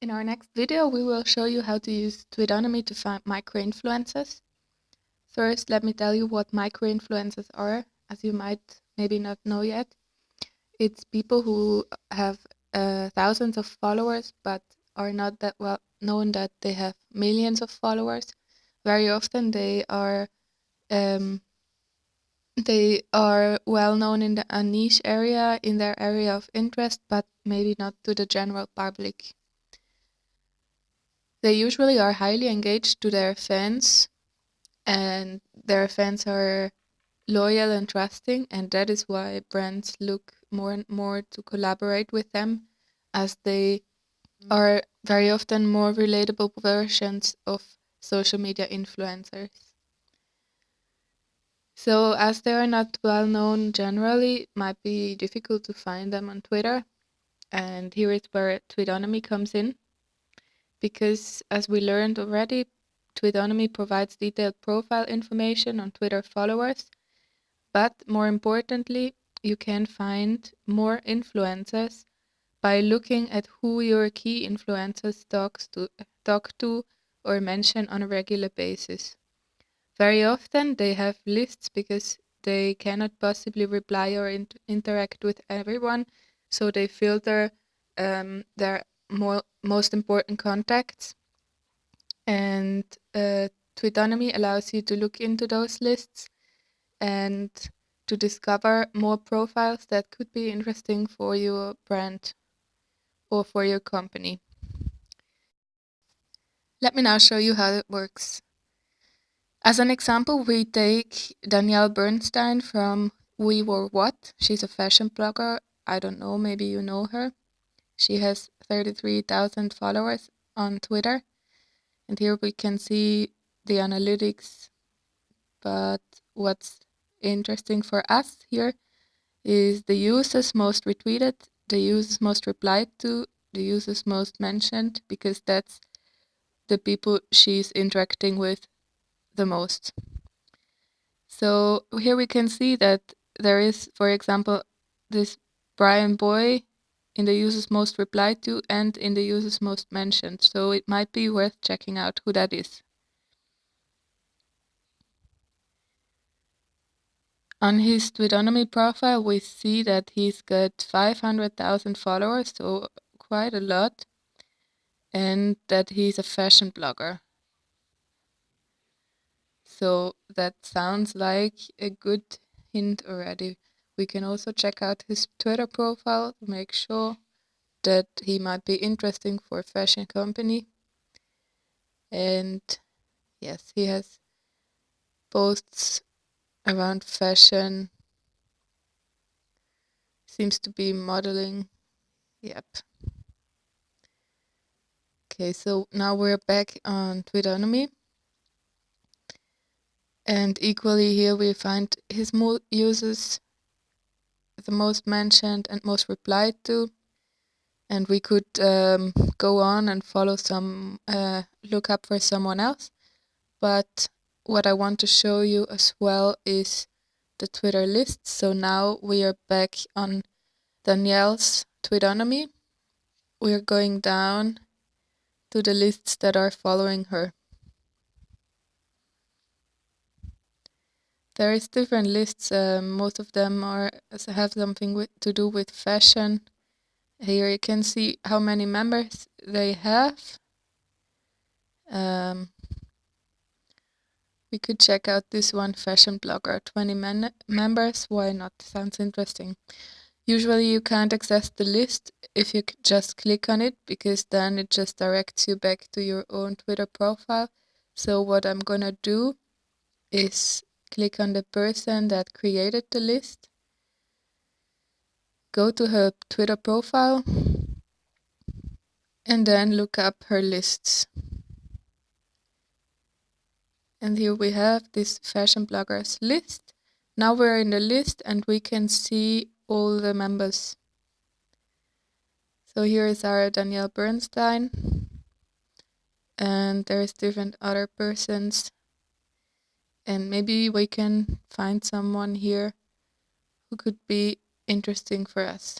In our next video, we will show you how to use Twitonomy to find micro-influencers. First, let me tell you what micro-influencers are, as you might maybe not know yet. It's people who have thousands of followers, but are not that well known that they have millions of followers. Very often um, they are well known in a niche area, in their area of interest, but maybe not to the general public. They usually are highly engaged to their fans, and their fans are loyal and trusting, and that is why brands look more and more to collaborate with them, as they are very often more relatable versions of social media influencers. So as they are not well known generally, it might be difficult to find them on Twitter, and here is where Twitonomy comes in. Because as we learned already, Twitonomy provides detailed profile information on Twitter followers, but more importantly, you can find more influencers by looking at who your key influencers talk to or mention on a regular basis. Very often they have lists because they cannot possibly reply or interact with everyone, so they filter their most important contacts. And Twitonomy allows you to look into those lists and to discover more profiles that could be interesting for your brand or for your company. Let me now show you how it works. As an example, we take Danielle Bernstein from We Were What. She's a fashion blogger. I don't know, maybe you know her. She has 33,000 followers on Twitter. And here we can see the analytics. But what's interesting for us here is the users most retweeted, the users most replied to, the users most mentioned, because that's the people she's interacting with the most. So here we can see that there is, for example, this Brian Boy in the users most replied to and in the users most mentioned. So it might be worth checking out who that is. On his Twitonomy profile, we see that he's got 500,000 followers, so quite a lot, and that he's a fashion blogger. So that sounds like a good hint already. We can also check out his Twitter profile to make sure that he might be interesting for a fashion company. And yes, he has posts around fashion, seems to be modeling. Yep. Okay, so now we're back on Twitonomy. And equally here we find his users, the most mentioned and most replied to. And we could go on and follow some, look up for someone else. But what I want to show you as well is the Twitter list. So now we are back on Danielle's Twitonomy. We are going down to the lists that are following her. There is different lists. Most of them have something to do with fashion. Here you can see how many members they have. We could check out this one fashion blogger, 20 members. Why not? Sounds interesting. Usually you can't access the list if you just click on it, because then it just directs you back to your own Twitter profile. So what I'm gonna do is click on the person that created the list, go to her Twitter profile, and then look up her lists. And here we have this fashion bloggers list. Now we're in the list and we can see all the members. So here is our Danielle Bernstein, and there's different other persons. And maybe we can find someone here who could be interesting for us.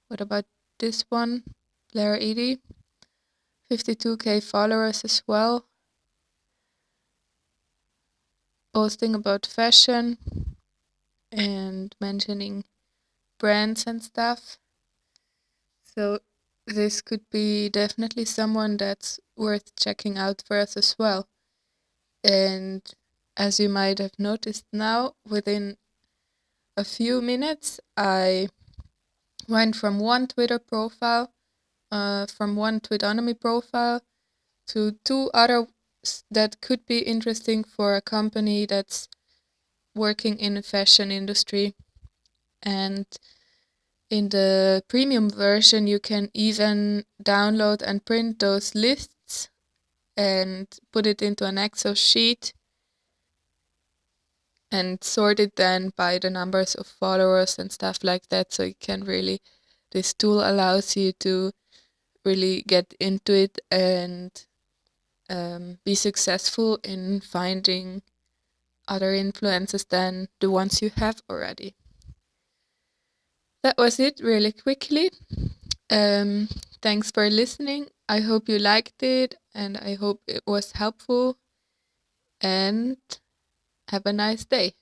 What about this one? Blair Edie, 52k followers as well, posting about fashion and mentioning brands and stuff. So this could be definitely someone that's worth checking out for us as well. And as you might have noticed now, within a few minutes, I went from one Twitter profile, from one Twitonomy profile to two others that could be interesting for a company that's working in the fashion industry. And in the premium version, you can even download and print those lists and put it into an Excel sheet and sort it then by the numbers of followers and stuff like that. So you can really, this tool allows you to really get into it and be successful in finding other influences than the ones you have already. That was it really quickly. Thanks for listening. I hope you liked it and I hope it was helpful, and have a nice day.